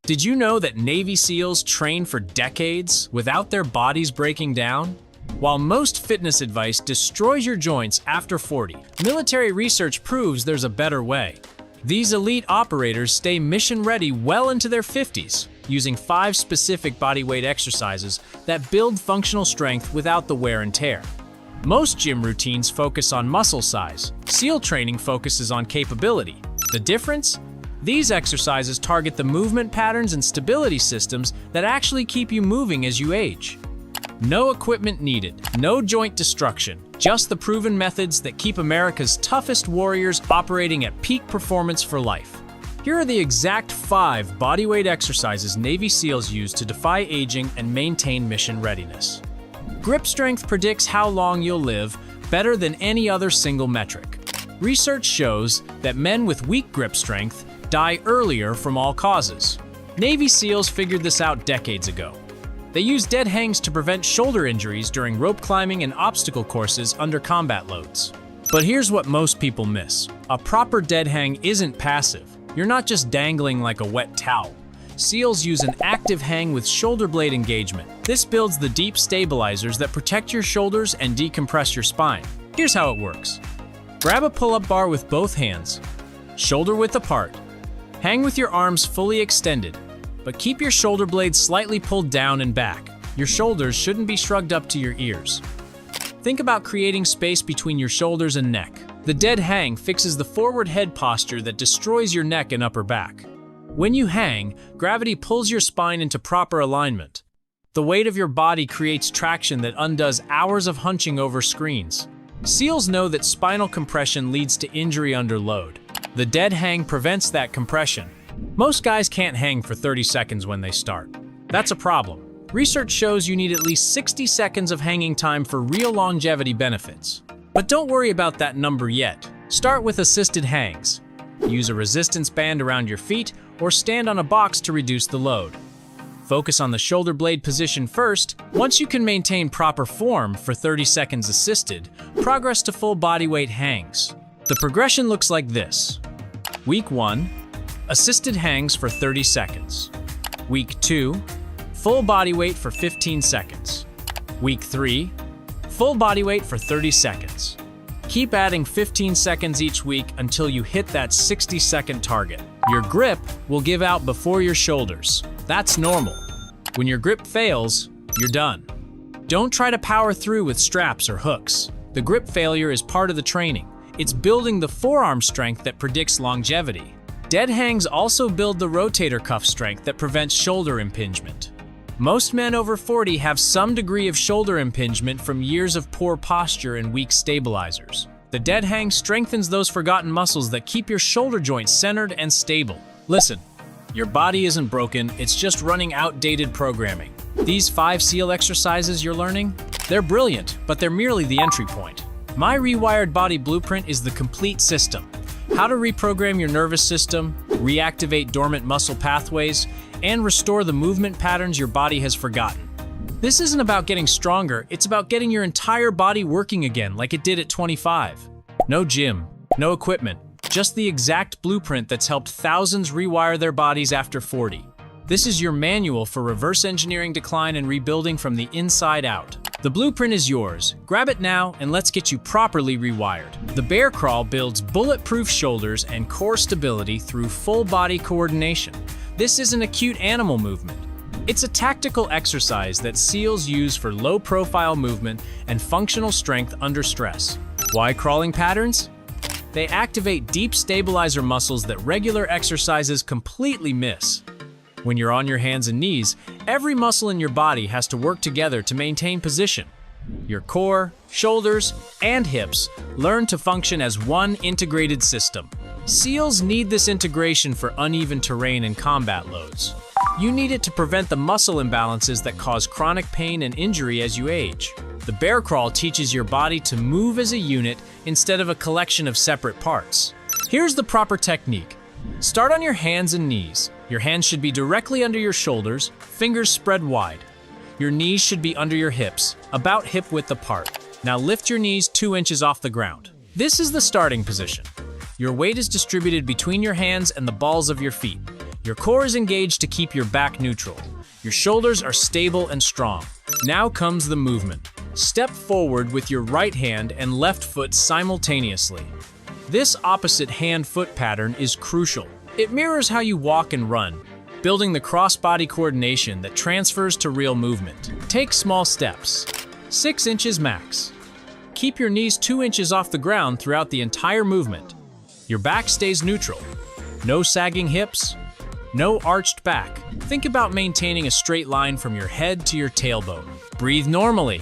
Did you know that Navy SEALs train for decades without their bodies breaking down? While most fitness advice destroys your joints after 40, military research proves there's a better way. These elite operators stay mission-ready well into their 50s, using 5 specific bodyweight exercises that build functional strength without the wear and tear. Most gym routines focus on muscle size. SEAL training focuses on capability. The difference? These exercises target the movement patterns and stability systems that actually keep you moving as you age. No equipment needed, no joint destruction, just the proven methods that keep America's toughest warriors operating at peak performance for life. Here are the exact 5 bodyweight exercises Navy SEALs use to defy aging and maintain mission readiness. Grip strength predicts how long you'll live better than any other single metric. Research shows that men with weak grip strength die earlier from all causes. Navy SEALs figured this out decades ago. They use dead hangs to prevent shoulder injuries during rope climbing and obstacle courses under combat loads. But here's what most people miss. A proper dead hang isn't passive. You're not just dangling like a wet towel. SEALs use an active hang with shoulder blade engagement. This builds the deep stabilizers that protect your shoulders and decompress your spine. Here's how it works. Grab a pull-up bar with both hands, shoulder width apart. Hang with your arms fully extended, but keep your shoulder blades slightly pulled down and back. Your shoulders shouldn't be shrugged up to your ears. Think about creating space between your shoulders and neck. The dead hang fixes the forward head posture that destroys your neck and upper back. When you hang, gravity pulls your spine into proper alignment. The weight of your body creates traction that undoes hours of hunching over screens. SEALs know that spinal compression leads to injury under load. The dead hang prevents that compression. Most guys can't hang for 30 seconds when they start. That's a problem. Research shows you need at least 60 seconds of hanging time for real longevity benefits. But don't worry about that number yet. Start with assisted hangs. Use a resistance band around your feet or stand on a box to reduce the load. Focus on the shoulder blade position first. Once you can maintain proper form for 30 seconds assisted, progress to full bodyweight hangs. The progression looks like this. Week 1, assisted hangs for 30 seconds. Week 2, full bodyweight for 15 seconds. Week 3, full bodyweight for 30 seconds. Keep adding 15 seconds each week until you hit that 60-second target. Your grip will give out before your shoulders. That's normal. When your grip fails, you're done. Don't try to power through with straps or hooks. The grip failure is part of the training. It's building the forearm strength that predicts longevity. Dead hangs also build the rotator cuff strength that prevents shoulder impingement. Most men over 40 have some degree of shoulder impingement from years of poor posture and weak stabilizers. The dead hang strengthens those forgotten muscles that keep your shoulder joints centered and stable. Listen, your body isn't broken, it's just running outdated programming. These 5 SEAL exercises you're learning, they're brilliant, but they're merely the entry point. My Rewired Body Blueprint is the complete system. How to reprogram your nervous system, reactivate dormant muscle pathways, and restore the movement patterns your body has forgotten. This isn't about getting stronger, it's about getting your entire body working again like it did at 25. No gym, no equipment, just the exact blueprint that's helped thousands rewire their bodies after 40. This is your manual for reverse engineering decline and rebuilding from the inside out. The blueprint is yours. Grab it now and let's get you properly rewired. The bear crawl builds bulletproof shoulders and core stability through full body coordination. This isn't a cute animal movement. It's a tactical exercise that SEALs use for low-profile movement and functional strength under stress. Why crawling patterns? They activate deep stabilizer muscles that regular exercises completely miss. When you're on your hands and knees, every muscle in your body has to work together to maintain position. Your core, shoulders, and hips learn to function as one integrated system. SEALs need this integration for uneven terrain and combat loads. You need it to prevent the muscle imbalances that cause chronic pain and injury as you age. The bear crawl teaches your body to move as a unit instead of a collection of separate parts. Here's the proper technique. Start on your hands and knees. Your hands should be directly under your shoulders, fingers spread wide. Your knees should be under your hips, about hip width apart. Now lift your knees 2 inches off the ground. This is the starting position. Your weight is distributed between your hands and the balls of your feet. Your core is engaged to keep your back neutral. Your shoulders are stable and strong. Now comes the movement. Step forward with your right hand and left foot simultaneously. This opposite hand-foot pattern is crucial. It mirrors how you walk and run, building the cross-body coordination that transfers to real movement. Take small steps, 6 inches max. Keep your knees 2 inches off the ground throughout the entire movement. Your back stays neutral. No sagging hips, no arched back. Think about maintaining a straight line from your head to your tailbone. Breathe normally.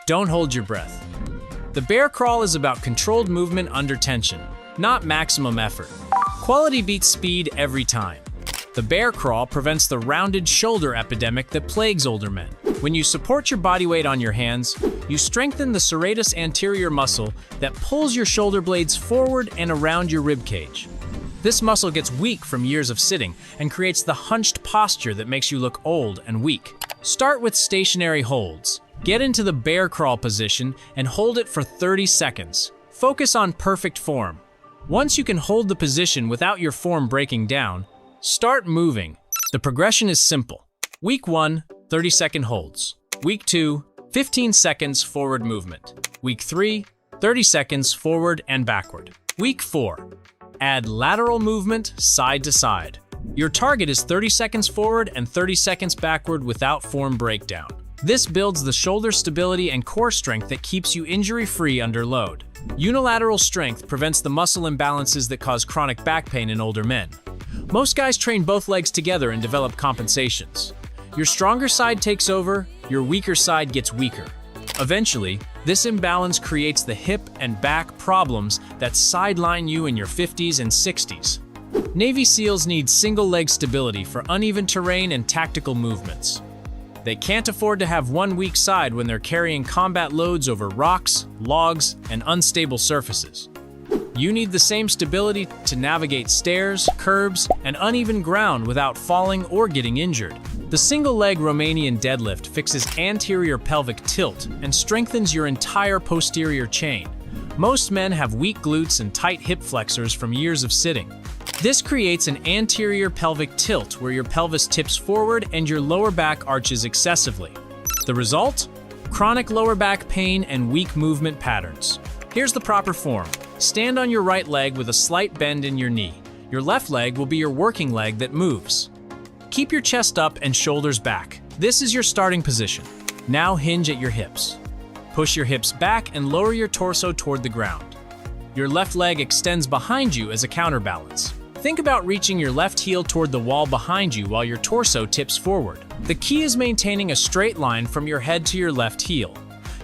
Don't hold your breath. The bear crawl is about controlled movement under tension, not maximum effort. Quality beats speed every time. The bear crawl prevents the rounded shoulder epidemic that plagues older men. When you support your body weight on your hands, you strengthen the serratus anterior muscle that pulls your shoulder blades forward and around your rib cage. This muscle gets weak from years of sitting and creates the hunched posture that makes you look old and weak. Start with stationary holds. Get into the bear crawl position and hold it for 30 seconds. Focus on perfect form. Once you can hold the position without your form breaking down, start moving. The progression is simple. Week 1, 30-second holds. Week 2, 15 seconds forward movement. Week 3, 30 seconds forward and backward. Week 4, add lateral movement side to side. Your target is 30 seconds forward and 30 seconds backward without form breakdown. This builds the shoulder stability and core strength that keeps you injury-free under load. Unilateral strength prevents the muscle imbalances that cause chronic back pain in older men. Most guys train both legs together and develop compensations. Your stronger side takes over, your weaker side gets weaker. Eventually, this imbalance creates the hip and back problems that sideline you in your 50s and 60s. Navy SEALs need single-leg stability for uneven terrain and tactical movements. They can't afford to have one weak side when they're carrying combat loads over rocks, logs, and unstable surfaces. You need the same stability to navigate stairs, curbs, and uneven ground without falling or getting injured. The single-leg Romanian deadlift fixes anterior pelvic tilt and strengthens your entire posterior chain. Most men have weak glutes and tight hip flexors from years of sitting. This creates an anterior pelvic tilt where your pelvis tips forward and your lower back arches excessively. The result? Chronic lower back pain and weak movement patterns. Here's the proper form. Stand on your right leg with a slight bend in your knee. Your left leg will be your working leg that moves. Keep your chest up and shoulders back. This is your starting position. Now hinge at your hips. Push your hips back and lower your torso toward the ground. Your left leg extends behind you as a counterbalance. Think about reaching your left heel toward the wall behind you while your torso tips forward. The key is maintaining a straight line from your head to your left heel.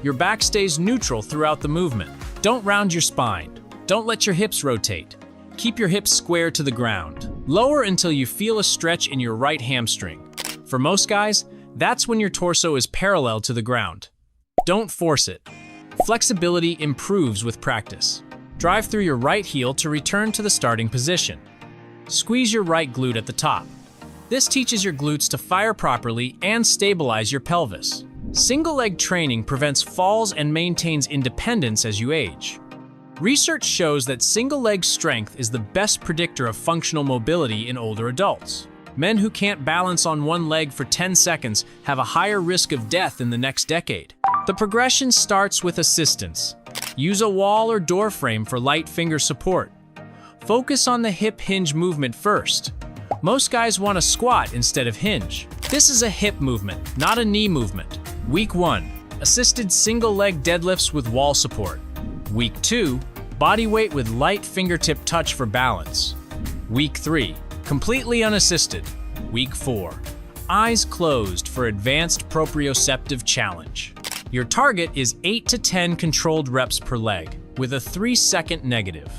Your back stays neutral throughout the movement. Don't round your spine. Don't let your hips rotate. Keep your hips square to the ground. Lower until you feel a stretch in your right hamstring. For most guys, that's when your torso is parallel to the ground. Don't force it. Flexibility improves with practice. Drive through your right heel to return to the starting position. Squeeze your right glute at the top. This teaches your glutes to fire properly and stabilize your pelvis. Single-leg training prevents falls and maintains independence as you age. Research shows that single-leg strength is the best predictor of functional mobility in older adults. Men who can't balance on one leg for 10 seconds have a higher risk of death in the next decade. The progression starts with assistance. Use a wall or door frame for light finger support. Focus on the hip hinge movement first. Most guys want to squat instead of hinge. This is a hip movement, not a knee movement. Week 1, assisted single-leg deadlifts with wall support. Week 2, body weight with light fingertip touch for balance. Week 3, completely unassisted. Week 4, eyes closed for advanced proprioceptive challenge. Your target is 8 to 10 controlled reps per leg, with a 3-second negative.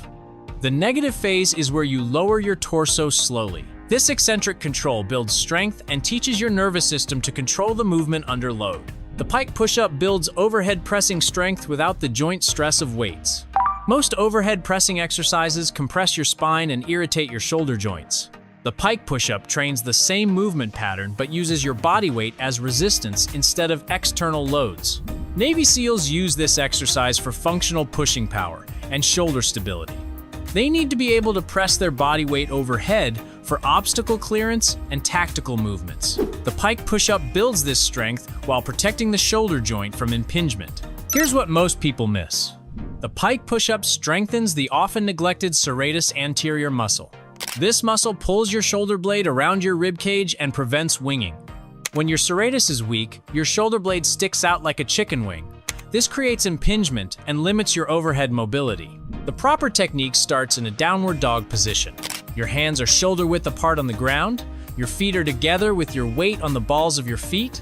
The negative phase is where you lower your torso slowly. This eccentric control builds strength and teaches your nervous system to control the movement under load. The pike push-up builds overhead pressing strength without the joint stress of weights. Most overhead pressing exercises compress your spine and irritate your shoulder joints. The pike push-up trains the same movement pattern but uses your body weight as resistance instead of external loads. Navy SEALs use this exercise for functional pushing power and shoulder stability. They need to be able to press their body weight overhead for obstacle clearance and tactical movements. The pike push-up builds this strength while protecting the shoulder joint from impingement. Here's what most people miss. The pike push-up strengthens the often neglected serratus anterior muscle. This muscle pulls your shoulder blade around your rib cage and prevents winging. When your serratus is weak, your shoulder blade sticks out like a chicken wing. This creates impingement and limits your overhead mobility. The proper technique starts in a downward dog position. Your hands are shoulder width apart on the ground. Your feet are together with your weight on the balls of your feet.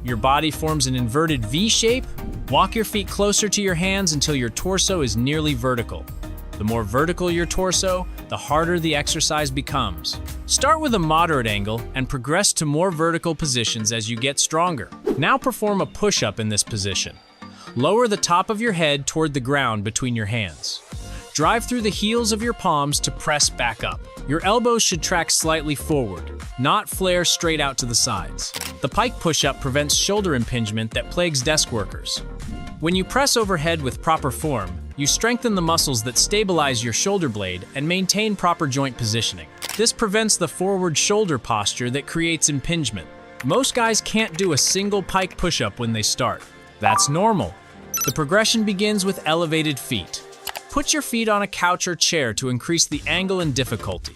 Your body forms an inverted V shape. Walk your feet closer to your hands until your torso is nearly vertical. The more vertical your torso, the harder the exercise becomes. Start with a moderate angle and progress to more vertical positions as you get stronger. Now perform a push-up in this position. Lower the top of your head toward the ground between your hands. Drive through the heels of your palms to press back up. Your elbows should track slightly forward, not flare straight out to the sides. The pike push-up prevents shoulder impingement that plagues desk workers. When you press overhead with proper form, you strengthen the muscles that stabilize your shoulder blade and maintain proper joint positioning. This prevents the forward shoulder posture that creates impingement. Most guys can't do a single pike push-up when they start. That's normal. The progression begins with elevated feet. Put your feet on a couch or chair to increase the angle and difficulty.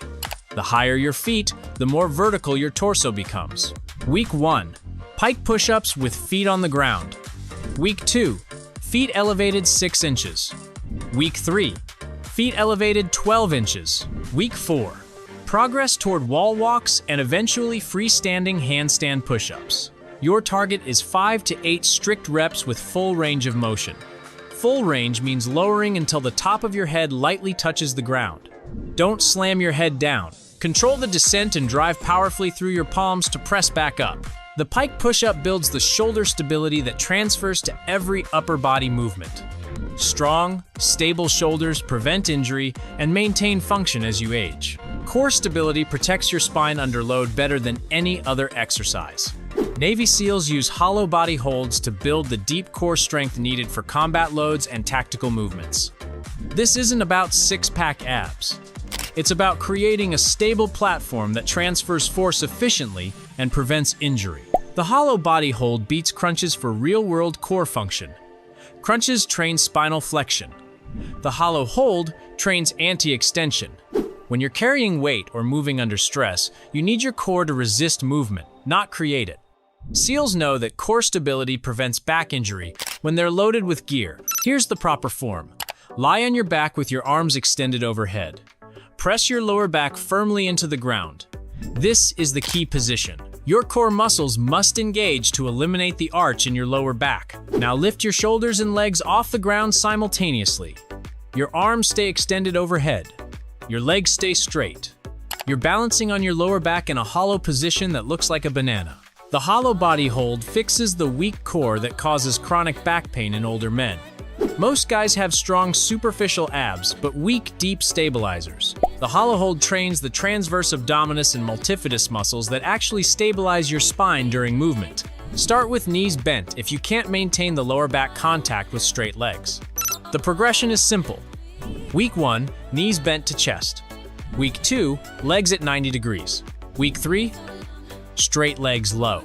The higher your feet, the more vertical your torso becomes. Week 1, pike push-ups with feet on the ground. Week 2, feet elevated 6 inches. Week 3, feet elevated 12 inches. Week 4, progress toward wall walks and eventually freestanding handstand push-ups. Your target is 5 to 8 strict reps with full range of motion. Full range means lowering until the top of your head lightly touches the ground. Don't slam your head down. Control the descent and drive powerfully through your palms to press back up. The pike push-up builds the shoulder stability that transfers to every upper body movement. Strong, stable shoulders prevent injury and maintain function as you age. Core stability protects your spine under load better than any other exercise. Navy SEALs use hollow body holds to build the deep core strength needed for combat loads and tactical movements. This isn't about six-pack abs. It's about creating a stable platform that transfers force efficiently and prevents injury. The hollow body hold beats crunches for real-world core function. Crunches train spinal flexion. The hollow hold trains anti-extension. When you're carrying weight or moving under stress, you need your core to resist movement, not create it. SEALs know that core stability prevents back injury when they're loaded with gear. Here's the proper form. Lie on your back with your arms extended overhead. Press your lower back firmly into the ground. This is the key position. Your core muscles must engage to eliminate the arch in your lower back. Now lift your shoulders and legs off the ground simultaneously. Your arms stay extended overhead. Your legs stay straight. You're balancing on your lower back in a hollow position that looks like a banana. The hollow body hold fixes the weak core that causes chronic back pain in older men. Most guys have strong superficial abs, but weak deep stabilizers. The hollow hold trains the transverse abdominis and multifidus muscles that actually stabilize your spine during movement. Start with knees bent if you can't maintain the lower back contact with straight legs. The progression is simple. Week 1, knees bent to chest. Week 2, legs at 90 degrees. Week 3, straight legs low.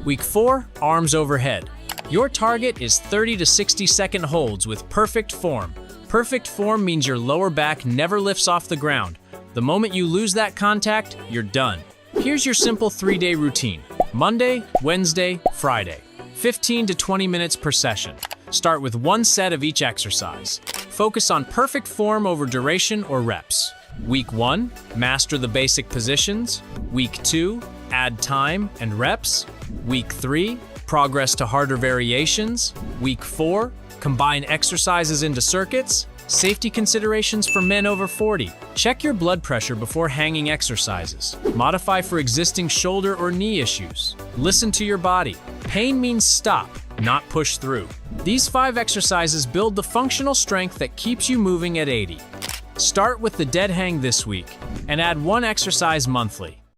Week 4, arms overhead. Your target is 30 to 60 second holds with perfect form. Perfect form means your lower back never lifts off the ground. The moment you lose that contact, you're done. Here's your simple 3-day routine. Monday, Wednesday, Friday. 15 to 20 minutes per session. Start with 1 set of each exercise. Focus on perfect form over duration or reps. Week 1, master the basic positions. Week 2, add time and reps. Week 3, progress to harder variations. Week 4, combine exercises into circuits. Safety considerations for men over 40. Check your blood pressure before hanging exercises. Modify for existing shoulder or knee issues. Listen to your body. Pain means stop, not push through. These 5 exercises build the functional strength that keeps you moving at 80. Start with the dead hang this week and add 1 exercise monthly.